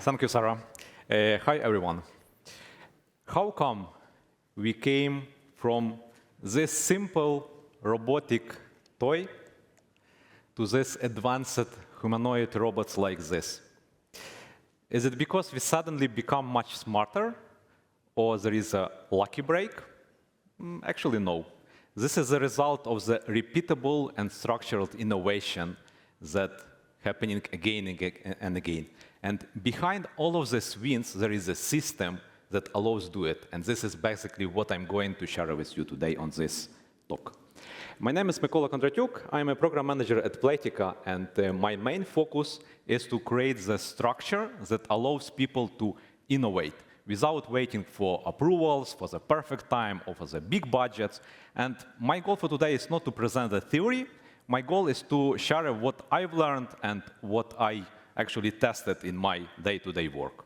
Thank you, Sarah. Hi, everyone. How come we came from this simple robotic toy to this advanced humanoid robots like this? Is it because we suddenly become much smarter, or there is a lucky break? Actually, no. This is a result of the repeatable and structured innovation that happening again and again. And behind all of these wins, there is a system that allows do it. And this is basically what I'm going to share with you today on this talk. My name is Mykola Kondratiuk. I'm a program manager at Playtika, and my main focus is to create the structure that allows people to innovate without waiting for approvals, for the perfect time, or for the big budgets. And my goal for today is not to present the theory. My goal is to share what I've learned and what I actually tested in my day-to-day work.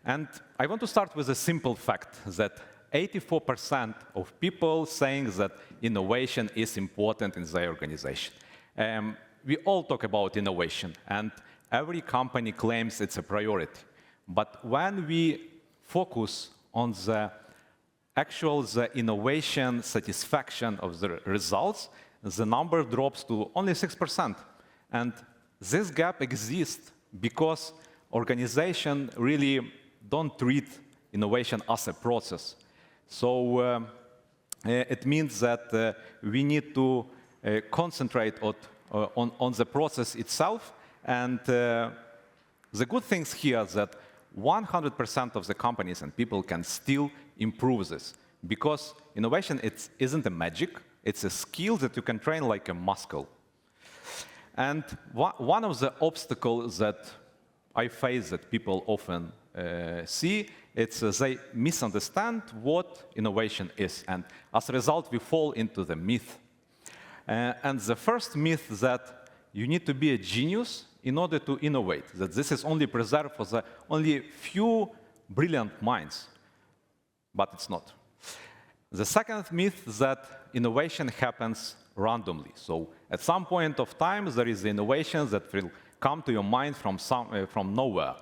And I want to start with a simple fact that 84% of people saying that innovation is important in their organization. We all talk about innovation, and every company claims it's a priority. But when we focus on the innovation satisfaction of the results, the number drops to only 6%. And this gap exists because organizations really don't treat innovation as a process. So it means that we need to concentrate on the process itself. And the good things here is that 100% of the companies and people can still improve this, because innovation isn't a magic. It's a skill that you can train like a muscle. And one of the obstacles that I face that people often see, it's they misunderstand what innovation is. And as a result, we fall into the myth. And the first myth is that you need to be a genius in order to innovate, that this is only preserved for the only few brilliant minds. But it's not. The second myth is that innovation happens randomly. So at some point of time, there is innovation that will come to your mind from nowhere.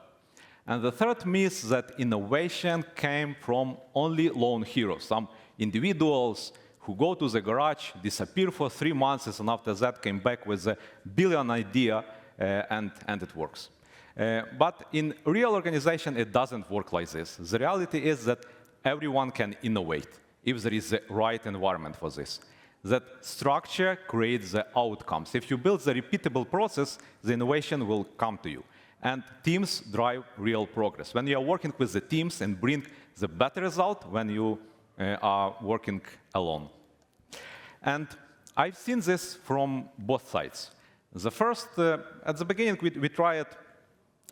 And the third myth is that innovation came from only lone heroes, some individuals who go to the garage, disappear for 3 months, and after that came back with a brilliant idea, and it works. But in real organization, it doesn't work like this. The reality is that everyone can innovate if there is the right environment for this. That structure creates the outcomes. If you build the repeatable process, the innovation will come to you. And teams drive real progress. When you are working with the teams and bring the better result when you are working alone. And I've seen this from both sides. The first, at the beginning, we tried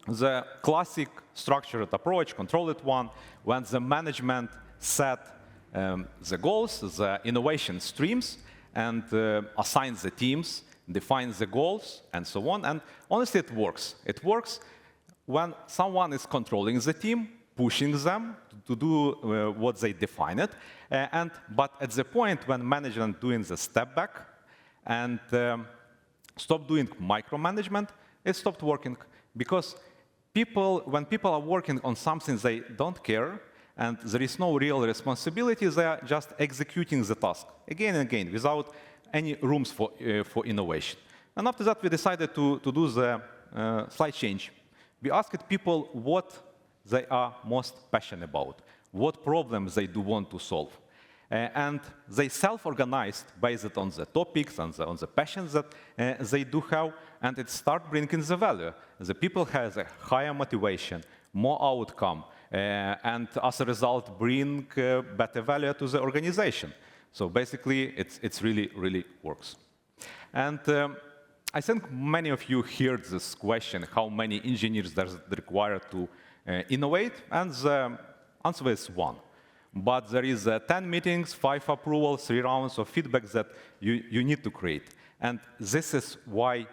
the classic structured approach, controlled one, when the management set the goals, the innovation streams, and assigns the teams, defines the goals, and so on. And honestly, it works. It works when someone is controlling the team, pushing them to do what they define it. But at the point when management doing the step back and stop doing micromanagement, it stopped working. Because when people are working on something they don't care, and there is no real responsibility, they are just executing the task again and again without any rooms for innovation. And after that, we decided to do the slight change. We asked people what they are most passionate about, what problems they do want to solve. And they self-organized based on the topics and on the passions that they do have, and it started bringing the value. The people have a higher motivation, more outcome, and as a result, bring better value to the organization. So basically, it's really, really works. And I think many of you heard this question, how many engineers does it require to innovate? And the answer is 1. But there is 10 meetings, 5 approvals, 3 rounds of feedback that you need to create. And this is why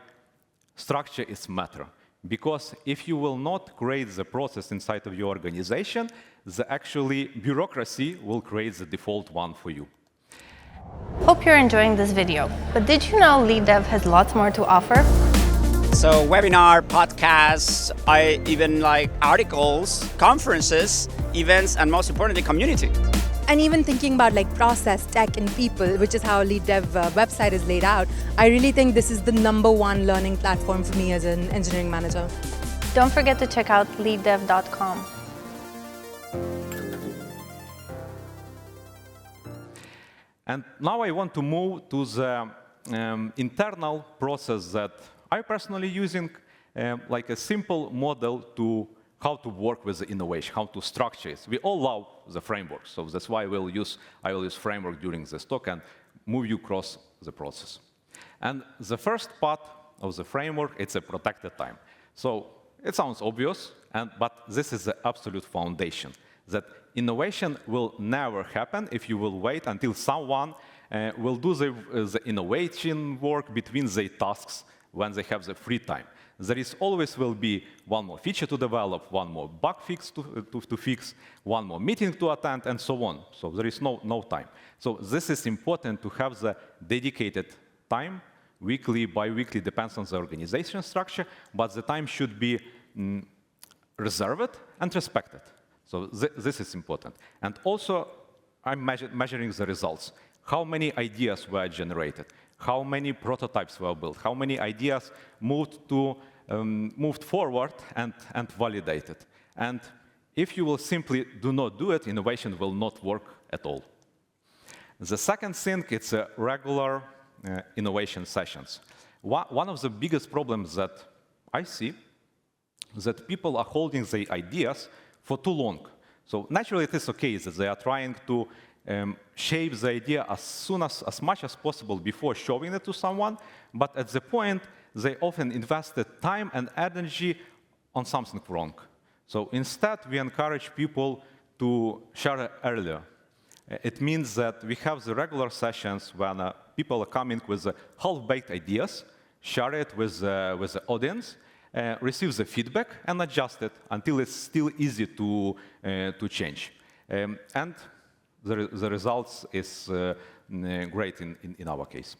structure is matter. Because if you will not create the process inside of your organization, the actually bureaucracy will create the default one for you. Hope you're enjoying this video, but did you know LeadDev has lots more to offer? So webinar, podcasts, I even like articles, conferences, events, and most importantly, community. And even thinking about like process, tech, and people, which is how Lead Dev website is laid out, I really think this is the #1 learning platform for me as an engineering manager. Don't forget to check out leaddev.com. And now I want to move to the internal process that I personally using, like a simple model to how to work with the innovation, how to structure it. We all love the framework, so that's why I will use framework during this talk and move you across the process. And the first part of the framework, it's a protected time. So it sounds obvious, but this is the absolute foundation, that innovation will never happen if you will wait until someone will do the innovation work between their tasks when they have the free time. There is always will be one more feature to develop, one more bug fix to fix, one more meeting to attend, and so on. So there is no time. So this is important to have the dedicated time, weekly, bi-weekly, depends on the organization structure, but the time should be reserved and respected. So this is important. And also, I'm measuring the results. How many ideas were generated? How many prototypes were built? How many ideas moved forward and validated? And if you will simply do not do it, innovation will not work at all. The second thing, it's regular innovation sessions. One of the biggest problems that I see is that people are holding their ideas for too long. So naturally, it is okay that they are trying to shape the idea as much as possible before showing it to someone, but at the point, they often invested time and energy on something wrong. So instead, we encourage people to share it earlier. It means that we have the regular sessions when people are coming with half-baked ideas, share it with the audience, receive the feedback, and adjust it until it's still easy to change. And the results is great in our case.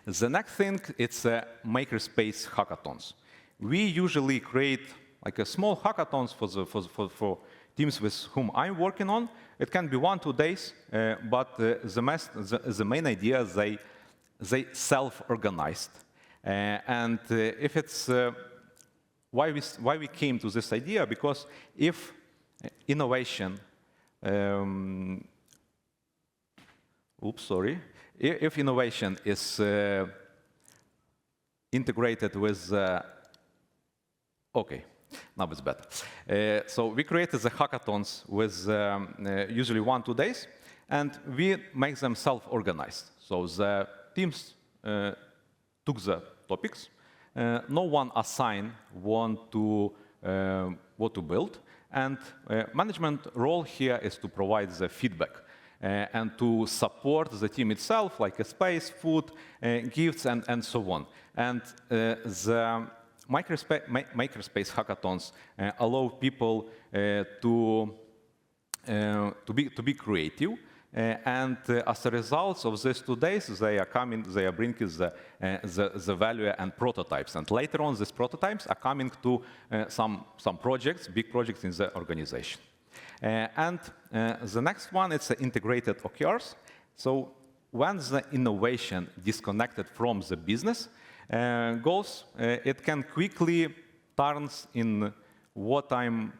The next thing, it's makerspace hackathons. We usually create like a small hackathons for teams with whom I'm working on. It can be 1-2 days, but the main idea is they self-organized. And if it's why we came to this idea, because if innovation if innovation is integrated with okay, now it's better. So we created the hackathons with usually 1-2 days, and we make them self-organized. So the teams took the topics. No one assigned what to build, and management role here is to provide the feedback and to support the team itself, like a space, food, gifts, and so on. And the makerspace hackathons allow people to be creative. And as a result of these 2 days, they are bringing the value and prototypes. And later on, these prototypes are coming to some projects, big projects in the organization. And the next one, it's integrated OKRs. So when the innovation disconnected from the business goals, it can quickly turn in what I'm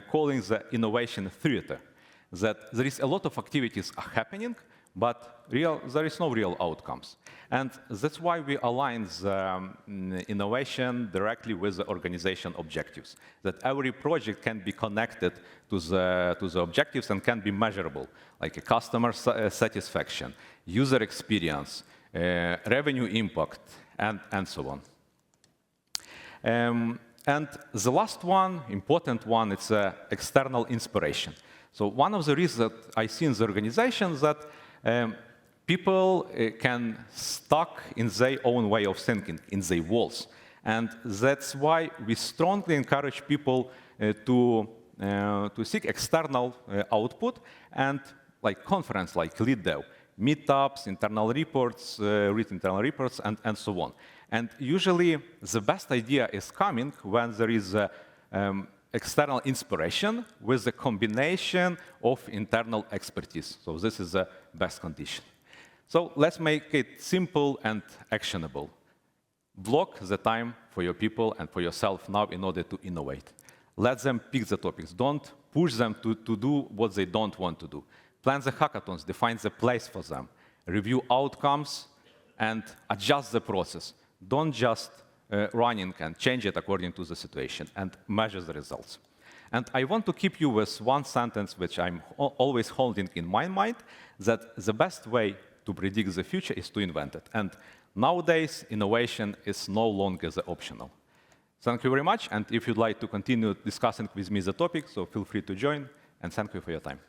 calling the innovation theater. That there is a lot of activities are happening, but there is no real outcomes. And that's why we align the innovation directly with the organization objectives, that every project can be connected to the objectives and can be measurable, like a customer satisfaction, user experience, revenue impact, and so on. And the last one, important one, it's external inspiration. So one of the reasons that I see in the organization is that people can stuck in their own way of thinking, in their walls. And that's why we strongly encourage people to seek external output, and like conference, like Lead Dev, meetups, internal reports, read internal reports, and so on. And usually, the best idea is coming when there is external inspiration with a combination of internal expertise. So this is the best condition. So let's make it simple and actionable. Block the time for your people and for yourself now in order to innovate. Let them pick the topics. Don't push them to do what they don't want to do. Plan the hackathons, define the place for them. Review outcomes and adjust the process. Don't just run it and change it according to the situation, and measure the results. And I want to keep you with one sentence which I'm always holding in my mind, that the best way to predict the future is to invent it. And nowadays, innovation is no longer the optional. Thank you very much, and if you'd like to continue discussing with me the topic, so feel free to join, and thank you for your time.